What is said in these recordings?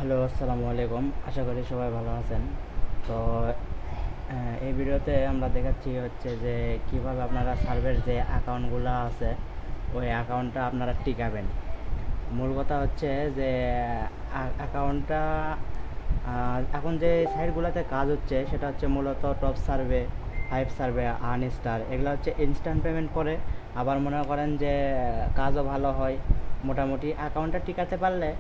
Hello, আসসালামু আলাইকুম। আশা করি সবাই ভালো আছেন। তো এই ভিডিওতে আমরা দেখাচ্ছি হচ্ছে যে কিভাবে আপনারা সার্ভের যে অ্যাকাউন্টগুলো আছে ওই অ্যাকাউন্টটা আপনারা টিকাবেন। মূল কথা হচ্ছে যে অ্যাকাউন্টটা এখন যে সাইটগুলোতে কাজ হচ্ছে সেটা হচ্ছে মূলত টপ সার্ভে, ফাইভ সার্ভে, আর্নস্টার, এগুলো হচ্ছে ইনস্ট্যান্ট পেমেন্ট করে। আবার মনে করেন যে কাজও ভালো হয়। মোটামুটি অ্যাকাউন্টটা টিকাতে পারলে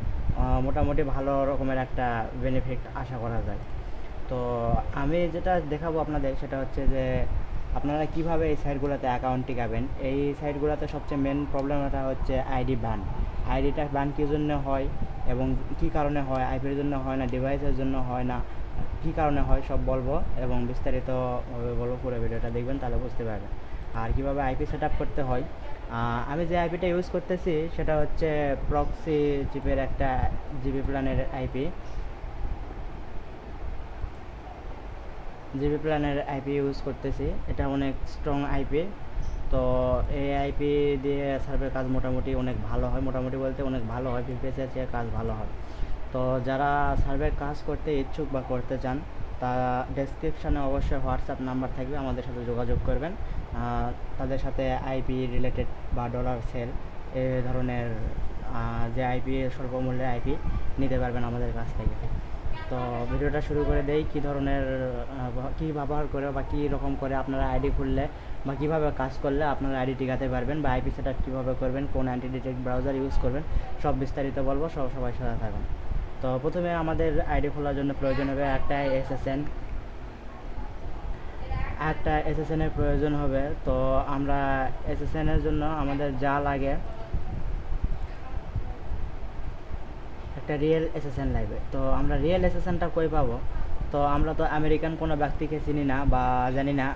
মোটামুটি ভালো রকমের একটা বেনিফিট আশা করা যায়। তো আমি যেটা দেখাবো আপনাদের সেটা হচ্ছে যে আপনারা কিভাবে এই সাইটগুলোতে অ্যাকাউন্ট টিকাবেন। এই সাইটগুলোতে সবচেয়ে মেন প্রবলেমটা হচ্ছে আইডি ব্যান। আইডিটা ব্যান কী জন্য হয় এবং কী কারণে হয়, আইপির জন্য হয় না, ডিভাইসের জন্য হয় না, কী কারণে হয় সব বলবো এবং বিস্তারিতভাবে বলবো। পুরো ভিডিওটা দেখবেন তাহলে বুঝতে পারবেন। আর কীভাবে আইপি সেট আপ করতে হয়, আমি যে আইপিটা ইউজ করতেছি সেটা হচ্ছে প্রক্সি চিপের একটা জিবি প্ল্যানের আইপি ইউজ করতেছি। এটা অনেক স্ট্রং আইপি। তো এই আইপি দিয়ে সার্ভের কাজ মোটামুটি অনেক ভালো হয়, মোটামুটি বলতে অনেক ভালো হয়, ভিপিএসের চেয়ে কাজ ভালো হয়। তো যারা সার্ভের কাজ করতে ইচ্ছুক বা করতে চান তারা ডেসক্রিপশানে অবশ্যই হোয়াটসঅ্যাপ নাম্বার থাকবে, আমাদের সাথে যোগাযোগ করবেন। তাদের সাথে আইপি রিলেটেড বা ডলার সেল এ ধরনের যে আইপি স্বল্পমূল্যের আইপি নিতে পারবেন আমাদের কাছ থেকে। তো ভিডিওটা শুরু করে দেই কী ধরনের কী ব্যবহার করে বা কী রকম করে আপনারা আইডি খুললে বা কীভাবে কাজ করলে আপনারা আইডি টিকাতে পারবেন বা আইপি সেট আপ কীভাবে করবেন, কোন অ্যান্টি ডিটেক্ট ব্রাউজার ইউজ করবেন, সব বিস্তারিত বলবো। সবাই সাথে থাকুন। তো প্রথমে আমাদের আইডি খোলার জন্য প্রয়োজন হবে একটা এসএসএনের প্রয়োজন হবে। তো আমরা এসএসএনের জন্য আমাদের যা লাগে একটা রিয়েল এসএসএন লাগবে। তো আমরা রিয়েল এসএসএনটা কই পাবো? তো আমরা তো আমেরিকান কোনো ব্যক্তিকে চিনি না বা জানি না,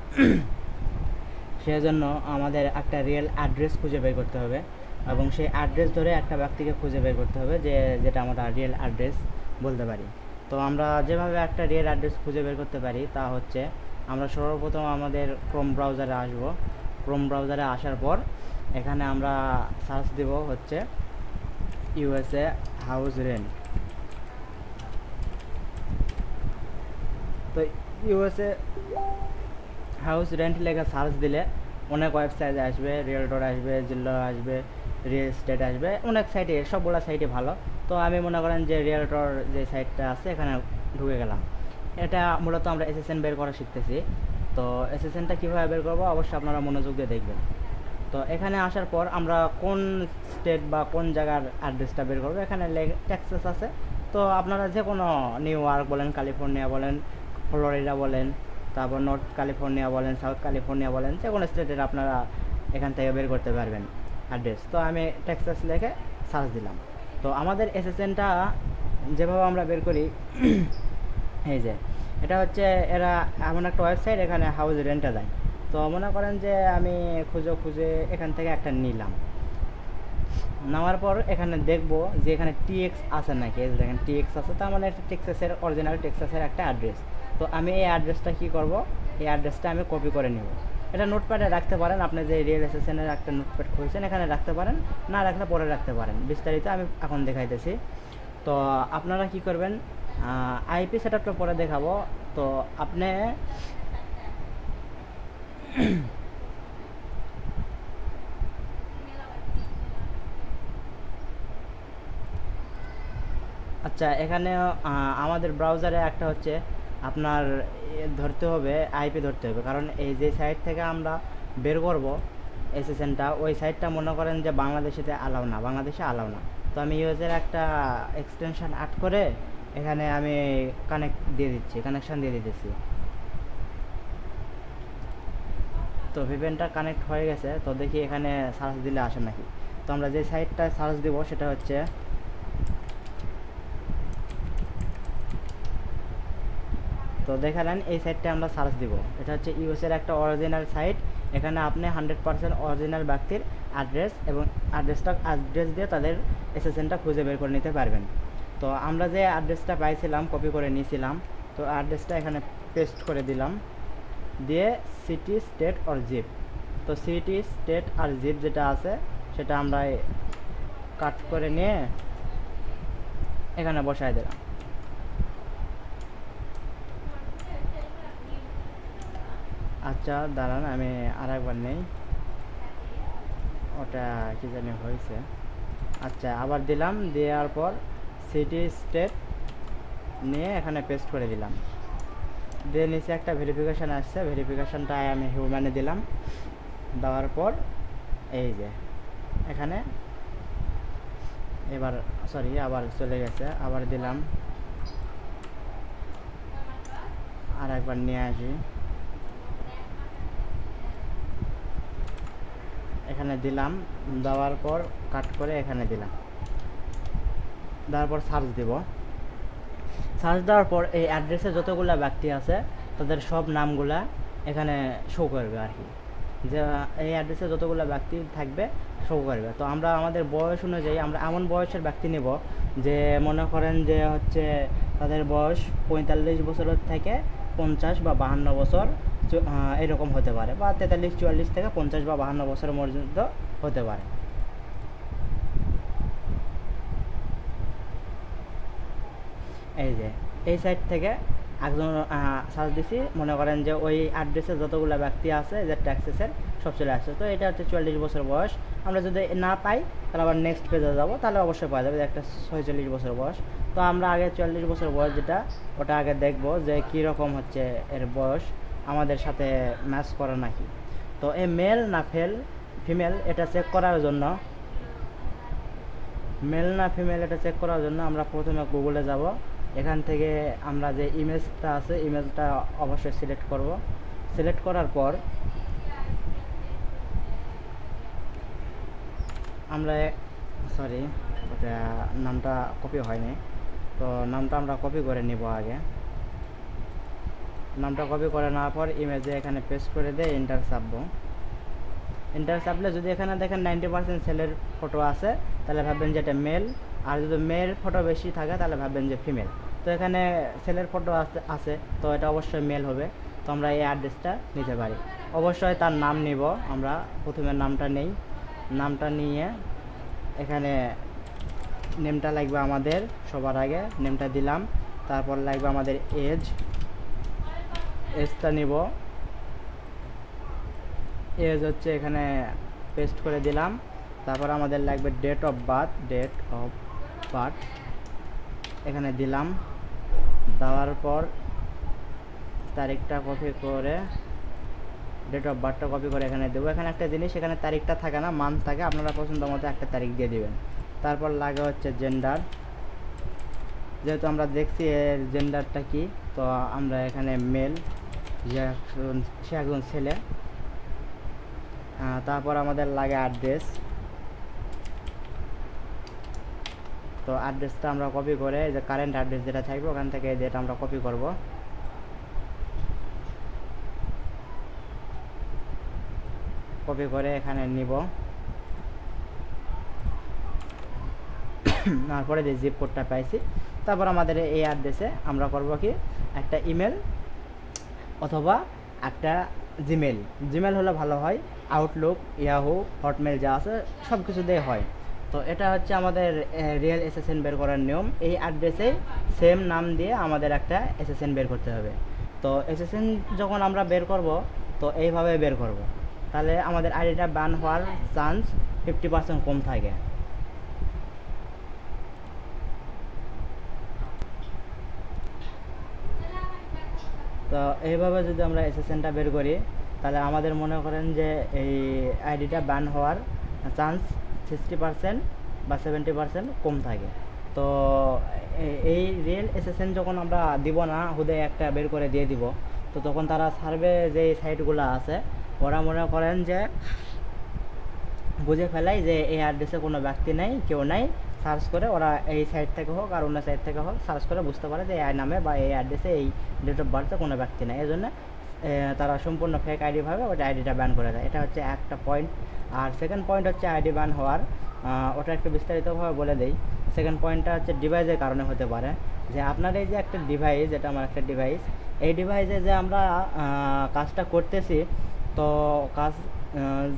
সেজন্য আমাদের একটা রিয়েল অ্যাড্রেস খুঁজে বের করতে হবে এবং সেই অ্যাড্রেস ধরে একটা ব্যক্তিকে খুঁজে বের করতে হবে যেটা আমরা রিয়েল অ্যাড্রেস বলতে পারি। তো আমরা যেভাবে একটা রিয়েল অ্যাড্রেস খুঁজে বের করতে পারি তা হচ্ছে আমরা সর্বপ্রথম আমাদের ক্রোম ব্রাউজারে আসব। ক্রোম ব্রাউজারে আসার পর এখানে আমরা সার্চ দেব হচ্ছে ইউএসএ হাউস রেন্ট। তো ইউএসএ হাউস রেন্ট লেখা সার্চ দিলে অনেক ওয়েবসাইট আসবে, রিয়েলটর আসবে, জিল্লো আসবে, রিয়েল এস্টেট আসবে, অনেক সাইটে, সবগুলো সাইটে ভালো। তো আমি মনে করেন যে রিয়েলটর যে সাইটটা আছে এখানে ঢুকে গেলাম। এটা মূলত আমরা এসএসএন বের করা শিখতেছি। তো এসএসএনটা কীভাবে বের করবো অবশ্যই আপনারা মনোযোগ দিয়ে দেখবেন। তো এখানে আসার পর আমরা কোন স্টেট বা কোন জায়গার অ্যাড্রেসটা বের করবো, এখানে টেক্সাস আছে। তো আপনারা যে কোনো নিউ ইয়র্ক বলেন, ক্যালিফোর্নিয়া বলেন, ফ্লোরিডা বলেন, তারপর নর্থ ক্যালিফোর্নিয়া বলেন, সাউথ ক্যালিফোর্নিয়া বলেন, যে কোনো স্টেটের আপনারা এখান থেকে বের করতে পারবেন অ্যাড্রেস। তো আমি টেক্সাস লিখে সার্চ দিলাম। তো আমাদের এসএসএনটা যেভাবে আমরা বের করি এই যে এটা হচ্ছে এরা এমন একটা ওয়েবসাইট, এখানে হাউস রেন্টটা দেয়। তো মনে করেন যে আমি খুঁজে এখান থেকে একটা নিলাম। নেওয়ার পর এখানে দেখবো যে এখানে টিএক্স আছে নাকি। দেখেন টিএক্স আছে, তার মানে টেক্সাসের অরিজিনাল টেক্সাসের একটা অ্যাড্রেস। তো আমি এই অ্যাড্রেসটা কী করব, এই অ্যাড্রেসটা আমি কপি করে নেব। এটা নোটপ্যাডে রাখতে পারেন, আপনি যে রিয়েল এসএসএনের একটা নোটপ্যাড খুলছেন এখানে রাখতে পারেন, না রাখলে পরে রাখতে পারেন। বিস্তারিত আমি এখন দেখাইতেছি। তো আপনারা কি করবেন, আইপি সেট আপটা পরে দেখাবো। তো আপনি আচ্ছা, এখানে আমাদের ব্রাউজারে একটা হচ্ছে আপনার ধরতে হবে, আইপি ধরতে হবে, কারণ এই যে সাইট থেকে আমরা বের করব এসএসএনটা, ওই সাইটটা মনে করেন যে বাংলাদেশে আলাও না। তো আমি ইউএসের একটা এক্সটেনশন অ্যাড করে এখানে আমি কানেকশান দিয়ে দিতেছি। তো ভিপিএনটা কানেক্ট হয়ে গেছে। তো দেখি এখানে সার্চ দিলে আসে নাকি। তো আমরা যে সাইটটা সার্চ দিব সেটা হচ্ছে তো দেখালেন এই সাইটটা আমরা সার্চ দিব। এটা হচ্ছে ইউএসের একটা অরিজিনাল সাইট। এখানে আপনি 100% অরিজিনাল ব্যক্তির অ্যাড্রেস এবং অ্যাড্রেস দিয়ে তাদের এসএসএনটা খুঁজে বের করে নিতে পারবেন। তো আমরা যে অ্যাড্রেসটা পাইছিলাম কপি করে নিয়েছিলাম, তো অ্যাড্রেসটা এখানে পেস্ট করে দিলাম, দিয়ে সিটি, স্টেট আর জিপ। তো সিটি, স্টেট আর জিপ যেটা আছে সেটা আমরা কাট করে নিয়ে এখানে বসায় দিলাম। আচ্ছা দাঁড়ান, আমি আরেকবার নেই, ওটা কি জানি হয়েছে। আচ্ছা আবার দিলাম, দেওয়ার পর সিটি স্টেট নিয়ে এখানে পেস্ট করে দিলাম, দিয়ে নিচে একটা ভেরিফিকেশান আসছে, ভেরিফিকেশানটা আমি হিউম্যানে দিলাম, দেওয়ার পর এই যে এখানে এবার সরি আবার চলে গেছে, আবার দিলাম, আর একবার নিয়ে আসি, এখানে দিলাম, দেওয়ার পর কাট করে এখানে দিলাম, দেওয়ার পর সার্চ দেব, সার্চ দেওয়ার পর এই অ্যাড্রেসে যতগুলো ব্যক্তি আছে তাদের সব নামগুলা এখানে শো করবে আর কি, যে এই অ্যাড্রেসে যতগুলো ব্যক্তি থাকবে শো করবে। তো আমরা আমাদের বয়স অনুযায়ী আমরা এমন বয়সের ব্যক্তি নেব যে মনে করেন যে হচ্ছে তাদের বয়স 45 বছরের থেকে 50 বা 52 বছর এরকম হতে পারে, বা 43 44 থেকে 50 বা 52 বছরের পর্যন্ত হতে পারে। এই যে এই সাইট থেকে একজন সার্চ দিছি, মনে করেন যে ওই অ্যাড্রেসে যতগুলো ব্যক্তি আছে যে ট্যাক্সেসের সব চলে আসছে, তো এটা হচ্ছে 44 বছর বয়স। আমরা যদি না পাই তাহলে আবার নেক্সট পেজে যাবো, তাহলে অবশ্যই পাওয়া যাবে একটা 46 বছর বয়স। তো আমরা আগে 44 বছর বয়স যেটা ওটা আগে দেখবো যে কীরকম হচ্ছে এর বয়স আমাদের সাথে ম্যাচ করে নাকি। তো এই মেল না ফিমেল এটা চেক করার জন্য, মেল না ফিমেল এটা চেক করার জন্য আমরা প্রথমে গুগলে যাব, এখান থেকে আমরা যে ইমেজটা আছে ইমেজটা অবশ্যই সিলেক্ট করব, সিলেক্ট করার পর আমরা সরি ওটা নামটা কপি হয়নি, তো নামটা আমরা কপি করে নিব আগে, নামটা কপি করে নেওয়ার পর ইমেজে এখানে পেস্ট করে দিয়ে এন্টার চাপবো, এন্টার চাপলে যদি এখানে দেখেন 90% ছেলের ফটো আছে তাহলে ভাববেন যে এটা মেল, আর যদি মেয়ের ফটো বেশি থাকে তাহলে ভাববেন যে ফিমেল। তো এখানে ছেলের ফটো আছে তো এটা অবশ্যই মেল হবে, তো আমরা এই অ্যাড্রেসটা নিতে পারি। অবশ্যই তার নাম নিব, আমরা প্রথমে নামটা নেই, নামটা নিয়ে এখানে নেমটা লাগবে আমাদের, সবার আগে নেমটা দিলাম, তারপর লাগবে আমাদের এজটা নিব, এজ হচ্ছে এখানে পেস্ট করে দিলাম, তারপর আমাদের লাগবে ডেট অফ বার্থ এখানে দিলাম, দেওয়ার পর তারিখটা কপি করে ডেট অফ বার্থটা কপি করে এখানে দেবো। এখানে একটা জিনিস, এখানে তারিখটা থাকে না, মান্থ থাকে, আপনারা পছন্দ মতো একটা তারিখ দিয়ে দিবেন। তারপর লাগে হচ্ছে জেন্ডার, যেহেতু আমরা দেখছি এর জেন্ডারটা কি, তো আমরা এখানে মেল, সে একজন ছেলে। তারপর আমাদের লাগে অ্যাড্রেস, তো অ্যাড্রেসটা আমরা কপি করে যে কারেন্ট অ্যাড্রেস যেটা থাকবে ওখান থেকে যেটা আমরা কপি করব, কপি করে এখানে নিব, তারপরে যে জিপ কোডটা পাইছি, তারপর আমাদের এই অ্যাড্রেসে আমরা করব কি একটা ইমেল অথবা একটা জিমেল হলে ভালো হয়, আউটলুক, ইয়াহু, হটমেল যা আছে সব কিছু দিয়ে হয়। তো এটা হচ্ছে আমাদের রিয়েল এসএসএন বের করার নিয়ম, এই অ্যাড্রেসে সেম নাম দিয়ে আমাদের একটা এসএসএন বের করতে হবে। তো এসএসএন যখন আমরা বের করব তো এইভাবে বের করব, তাহলে আমাদের আইডিটা ব্যান হওয়ার চান্স 50% কম থাকে। তো এইভাবে যদি আমরা এসএসএনটা বের করি তাহলে আমাদের মনে করেন যে এই আইডিটা ব্যান হওয়ার চান্স 60% বা 70% কম থাকে। তো এই রিয়েল এসএসএন যখন আমরা দিব না, হুদে একটা বের করে দিয়ে দিব, তো তখন তারা সার্ভে যে সাইটগুলো আছে ওরা মনে করেন যে বুঝে ফেলাই যে এই অ্যাড্রেসে কোনো ব্যক্তি নাই, কেউ নাই, সার্চ করে ওরা এই সাইট থেকে হোক আর অন্য সাইট থেকে হোক সার্চ করে বুঝতে পারে যে এই নামে বা এই অ্যাড্রেসে এই ডেট অফ বার্থে কোনো ব্যক্তি নাই, এই জন্য তারা সম্পূর্ণ ফেক আইডি ভাবে ওটা আইডিটা ব্যান করে দেয়। এটা হচ্ছে একটা পয়েন্ট। আর সেকেন্ড পয়েন্ট হচ্ছে আইডি ব্যান হওয়ার, ওটা একটু বিস্তারিতভাবে বলে দেই। সেকেন্ড পয়েন্টটা হচ্ছে ডিভাইসের কারণে হতে পারে, যে আপনার এই যে একটা ডিভাইস, এটা আমার একটা ডিভাইস, এই ডিভাইসে যে আমরা কাজটা করতেছি, তো কাজ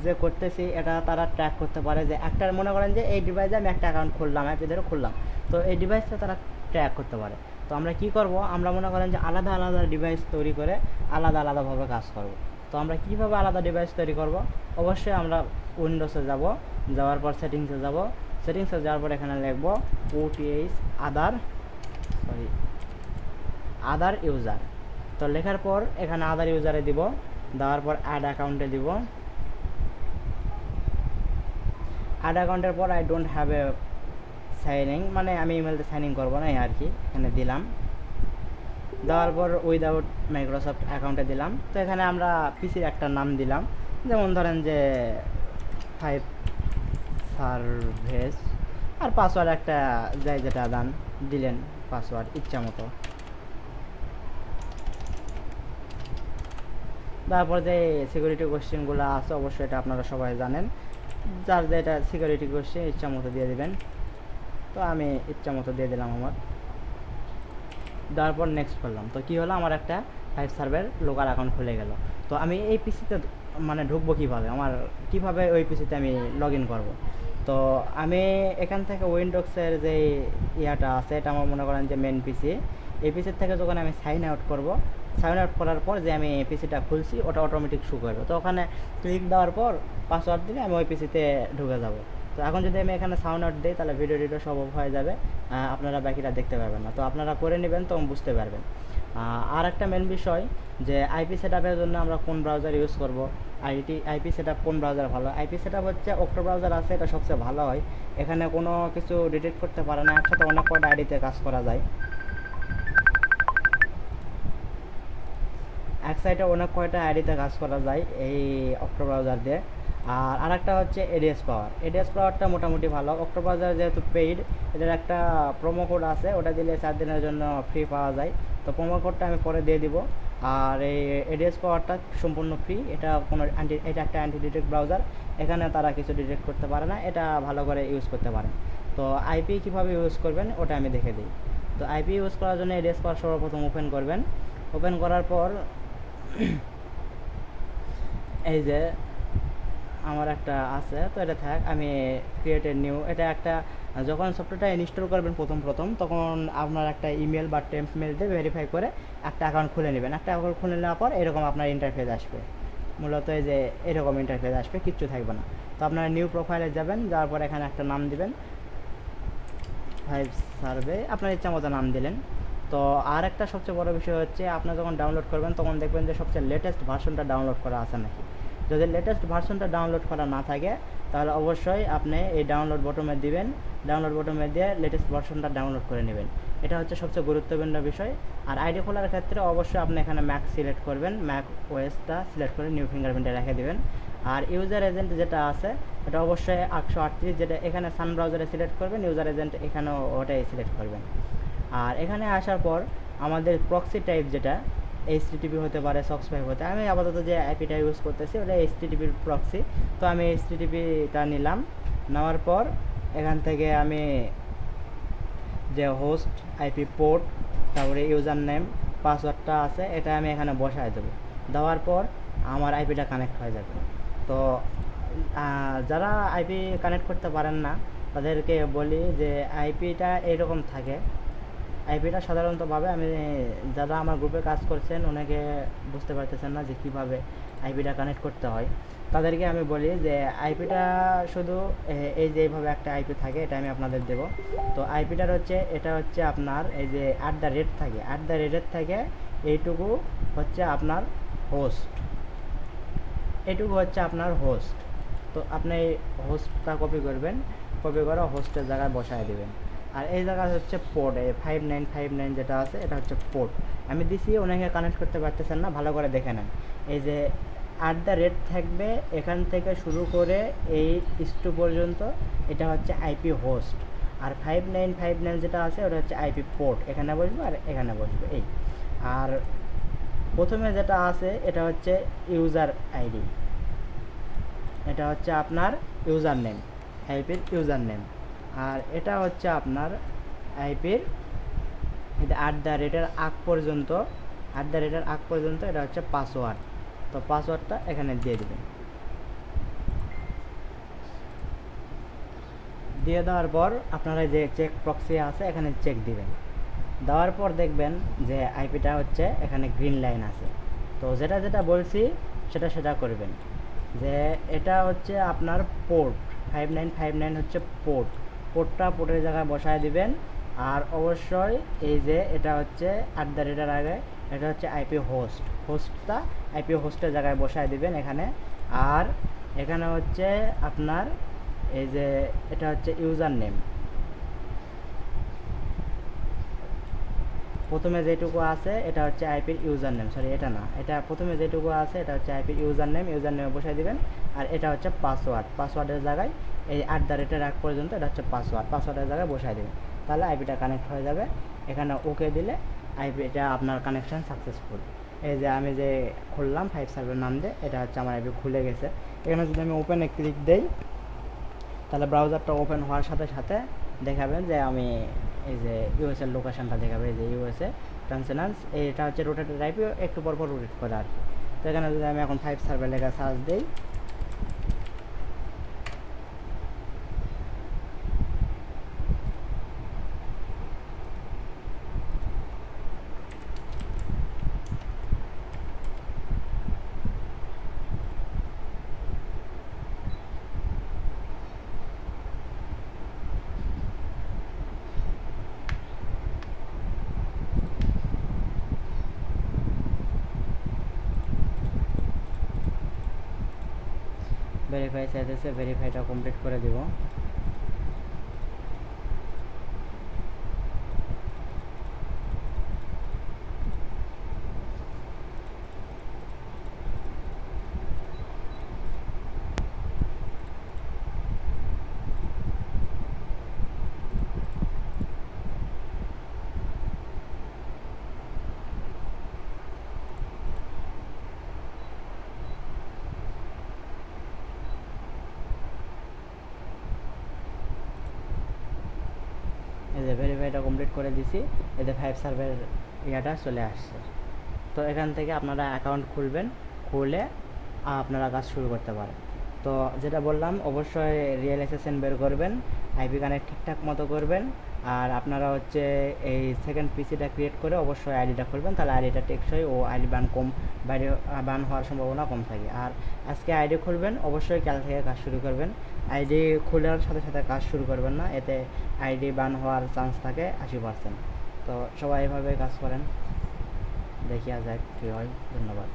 যে করতেছি এটা তারা ট্র্যাক করতে পারে, যে একটা মনে করেন যে এই ডিভাইসে আমি একটা অ্যাকাউন্ট খুললাম, অ্যাপে ধরে খুললাম, তো এই ডিভাইসটা তারা ট্র্যাক করতে পারে। তো আমরা কি করব, আমরা মনে করেন যে আলাদা আলাদা ডিভাইস তৈরি করে আলাদা আলাদাভাবে কাজ করব। তো আমরা কিভাবে আলাদা ডিভাইস তৈরি করব, অবশ্যই আমরা উইন্ডোজে যাব, যাওয়ার পর সেটিংসে যাব, সেটিংসে যাওয়ার পর এখানে লিখব ওটিএইচ আদার ইউজার। তো লেখার পর এখানে আদার ইউজারে দিব, দেওয়ার পর অ্যাড অ্যাকাউন্টে দিব। অ্যাড অ্যাকাউন্টের পর I don't have a signing, মানে আমি ইমেলতে সাইনিং করবো না আর কি, এখানে দিলাম। দেওয়ার পর উইদাউট মাইক্রোসফট অ্যাকাউন্টে দিলাম। তো এখানে আমরা পিসির একটা নাম দিলাম, যেমন ধরেন যে 5 সার্ভিস, আর পাসওয়ার্ড একটা যাই যেটা দান দিলেন, পাসওয়ার্ড ইচ্ছা মতো। তারপর যে সিকিউরিটি কোশ্চেনগুলো আছে অবশ্যই এটা আপনারা সবাই জানেন, যার যেটা সিকিউরিটি কোশ্চেন ইচ্ছা মতো দিয়ে দিবেন। তো আমি ইচ্ছা মতো দিয়ে দিলাম আমার। দেওয়ার পর নেক্সট করলাম। তো কী হলো, আমার একটা 5 সার্ভের লোকাল অ্যাকাউন্ট খুলে গেল। তো আমি এই পিসিতে মানে ঢুকবো কীভাবে, আমার কীভাবে ওই পিসিতে আমি লগ ইন করবো। তো আমি এখান থেকে উইন্ডোজের যে ইয়াটা আছে, এটা আমার মনে করেন যে মেন পিসি, এই পিসির থেকে যখন আমি সাইন আউট করব, সাইন আউট করার পর যে আমি পিসিটা খুলছি ওটা অটোমেটিক শু করবে। তো ওখানে ক্লিক দেওয়ার পর পাসওয়ার্ড দিলে আমি ওই পিসিতে ঢুকে যাব। তো এখন যদি আমি এখানে সাউন্ড আউট দিই তাহলে ভিডিওটা সব অফ হয়ে যাবে, আপনারা বাকিটা দেখতে পারবেন না। তো আপনারা করে নেবেন, তখন বুঝতে পারবেন। আর একটা মেন বিষয় যে আইপি সেটআপের জন্য আমরা কোন ব্রাউজার ইউজ করব, আইপি সেটআপ কোন ব্রাউজার ভালো। আইপি সেটআপ হচ্ছে অক্টো ব্রাউজার আছে, এটা সবচেয়ে ভালো হয়। এখানে কোনো কিছু ডিটেক্ট করতে পারে না, একসাথে অনেক কটা আইডিতে কাজ করা যায়, এক সাইডে অনেক কয়টা আইডিতে কাজ করা যায় এই অক্টো ব্রাউজার দিয়ে। আর আরেকটা হচ্ছে এডিএস পাওয়ার। এডিএস পাওয়ারটা মোটামুটি ভালো। অক্টো ব্রাউজার যেহেতু পেইড, এটার একটা প্রোমো কোড আছে, ওটা দিলে 4 দিনের জন্য ফ্রি পাওয়া যায়। তো প্রোমো কোডটা আমি পরে দিয়ে দিব। আর এই এডিএস পাওয়ারটা সম্পূর্ণ ফ্রি, এটা কোনো এটা একটা অ্যান্টি ডিটেক্ট ব্রাউজার, এখানে তারা কিছু ডিটেক্ট করতে পারে না, এটা ভালো করে ইউজ করতে পারেন। তো আইপি কীভাবে ইউজ করবেন ওটা আমি দেখে দিই। তো আইপি ইউজ করার জন্য এডিএস পাওয়ার সর্বপ্রথম ওপেন করবেন। ওপেন করার পর এই যে আমার একটা আছে, তো এটা থাক, আমি ক্রিয়েটেড নিউ, এটা একটা যখন সফটওয়্যারটা ইনস্টল করবেন প্রথম তখন আপনার একটা ইমেল বা টেম্প মেল দিয়ে ভেরিফাই করে একটা অ্যাকাউন্ট খুলে নেবেন। একটা অ্যাকাউন্ট খুলে নেওয়ার পর এরকম আপনার ইন্টারফেস আসবে, মূলত এই যে এরকম ইন্টারফেস আসবে, কিচ্ছু থাকবে না। তো আপনারা নিউ প্রোফাইলে যাবেন, যাওয়ার পর এখানে একটা নাম দিবেন 5 সার্ভে, আপনার ইচ্ছা মতো নাম দিলেন। তো আর একটা সবচেয়ে বড় বিষয় হচ্ছে, আপনারা যখন ডাউনলোড করবেন তখন দেখবেন যে সবচেয়ে লেটেস্ট ভার্সনটা ডাউনলোড করা আছে নাকি। যদি লেটেস্ট ভার্সনটা ডাউনলোড করা না থাকে তাহলে অবশ্যই আপনি এই ডাউনলোড বটমে দিবেন, ডাউনলোড বটমে দিয়ে লেটেস্ট ভার্সনটা ডাউনলোড করে নেবেন। এটা হচ্ছে সবচেয়ে গুরুত্বপূর্ণ বিষয়। আর আইডি খোলার ক্ষেত্রে অবশ্যই আপনি এখানে ম্যাক সিলেক্ট করবেন, ম্যাক ওএসটা সিলেক্ট করে নিউ ফিঙ্গারপ্রিন্টে রেখে দেবেন। আর ইউজার এজেন্ট যেটা আছে এটা অবশ্যই 838, যেটা এখানে সান ব্রাউজারে সিলেক্ট করবেন, ইউজার এজেন্ট এখানেও ওটাই সিলেক্ট করবেন। আর এখানে আসার পর আমাদের প্রক্সি টাইপ যেটা HTTP হতে পারে, সক্স5 হতে, আমি আপাতত যে আইপিটা ইউজ করতেছি ওটা HTTPর প্রক্সি। তো আমি HTTPটা নিলাম, নেওয়ার পর এখান থেকে আমি যে হোস্ট আইপি পোর্ট, তারপরে ইউজার নেম, পাসওয়ার্ডটা আছে, এটা আমি এখানে বসায় দেবো। দেওয়ার পর আমার আইপিটা কানেক্ট হয়ে যাবে। তো যারা আইপি কানেক্ট করতে পারেন না তাদেরকে বলি যে আইপিটা এইরকম থাকে। আইপিটা সাধারণতভাবে আমি যারা আমার গ্রুপে কাজ করছেন অনেকে বুঝতে পারতেছেন না যে কীভাবে আইপিটা কানেক্ট করতে হয়, তাদেরকে আমি বলি যে আইপিটা শুধু এই যে এইভাবে একটা আইপি থাকে, এটা আমি আপনাদের দেব। তো আইপিটার হচ্ছে এটা হচ্ছে আপনার এই যে @ থাকে, @ থাকে এইটুকু হচ্ছে আপনার হোস্ট, এইটুকু হচ্ছে আপনার হোস্ট। তো আপনি হোস্টটা কপি করবেন, কপি করে হোস্টের জায়গায় বসায় দেবেন। আর এই জায়গায় হচ্ছে পোর্ট, এই 5959 যেটা আছে এটা হচ্ছে পোর্ট আমি দিছি। অনেকে কানেক্ট করতে পারতেছেন না, ভালো করে দেখে নেন। এই যে @ থাকবে এখান থেকে শুরু করে এই ইস্টু পর্যন্ত, এটা হচ্ছে আইপি হোস্ট। আর 5959 যেটা আছে ওটা হচ্ছে আইপি পোর্ট, এখানে বসবে আর এখানে বসবে এই। আর প্রথমে যেটা আছে এটা হচ্ছে ইউজার আইডি, এটা হচ্ছে আপনার ইউজার নেম, আইপির ইউজার নেম। আর এটা হচ্ছে আপনার আইপির @এর আগ পর্যন্ত, আগ পর্যন্ত এটা হচ্ছে পাসওয়ার্ড। তো পাসওয়ার্ডটা এখানে দিয়ে দেবেন। দিয়ে দেওয়ার পর আপনারা যে চেক প্রক্সি আছে এখানে চেক দিবেন। দেওয়ার পর দেখবেন যে আইপিটা হচ্ছে এখানে গ্রিন লাইন আছে, তো যেটা যেটা বলছি সেটা সেটা করবেন। যে এটা হচ্ছে আপনার পোর্ট 5959 হচ্ছে পোর্টের জায়গায় বসায় দিবেন। আর অবশ্যই এই যে এটা হচ্ছে @ আগে এটা হচ্ছে আইপি হোস্টটা আইপি হোস্টের জায়গায় বসায় দিবেন এখানে। আর এখানে হচ্ছে আপনার এই যে এটা হচ্ছে ইউজার নেম, প্রথমে যেটুকু আছে এটা হচ্ছে আইপির ইউজার নেম, সরি এটা না, এটা প্রথমে যেটুকু আছে এটা হচ্ছে আইপির ইউজার নেমে বসাই দিবেন। আর এটা হচ্ছে পাসওয়ার্ডের জায়গায় এই @ আগ পর্যন্ত এটা হচ্ছে পাসওয়ার্ডের জায়গায় বসাই দিবেন। তাহলে আইপিটা কানেক্ট হয়ে যাবে। এখানে ওকে দিলে আইপিটা আপনার কানেকশন সাকসেসফুল। এই যে আমি যে খুললাম 5 সার্ভার নাম দিয়ে, এটা হচ্ছে আমার আইপি খুলে গেছে। এখানে যদি আমি ওপেনে ক্লিক দেই তাহলে ব্রাউজারটা ওপেন হওয়ার সাথে সাথে দেখাবেন যে আমি এই যে ইউএসএর লোকেশনটা দেখাবে, এই যে ইউএসএ ট্রান্সেন্স, এটা হচ্ছে রোটেটেড আইপি, একটু পর রোটেট করে আর কি। তো এখানে যদি আমি এখন 5 সার্ভার লেখা সার্চ দিই, ভেরিফাই চাইতেছে, ভেরিফাইটা কমপ্লিট করে দিব। এই যে ভেরিফাইটা কমপ্লিট করে দিছি, এই যে 5 সার্ভার ইয়াটা চলে আসছে। তো এখান থেকে আপনারা অ্যাকাউন্ট খুলবেন, খুলে আপনারা কাজ শুরু করতে পারেন। তো যেটা বললাম অবশ্যই রিয়েল এসএসএন বের করবেন, আইপি কানেক্ট ঠিকঠাক মতো করবেন। আর আপনারা হচ্ছে এই সেকেন্ড পিসিটা ক্রিয়েট করে অবশ্যই আইডিটা খুলবেন, তাহলে আইডিটা টেকসই ও আইডি বান হওয়ার সম্ভাবনা কম থাকে। আর আজকে আইডি খুলবেন, অবশ্যই কাল থেকে কাজ শুরু করবেন। আইডি খোলার সাথে সাথে কাজ শুরু করবেন না, এতে আইডি বান হওয়ার চান্স থাকে 80%। তো সবাই এভাবে কাজ করেন, দেখিয়া যাক কী হয়। ধন্যবাদ।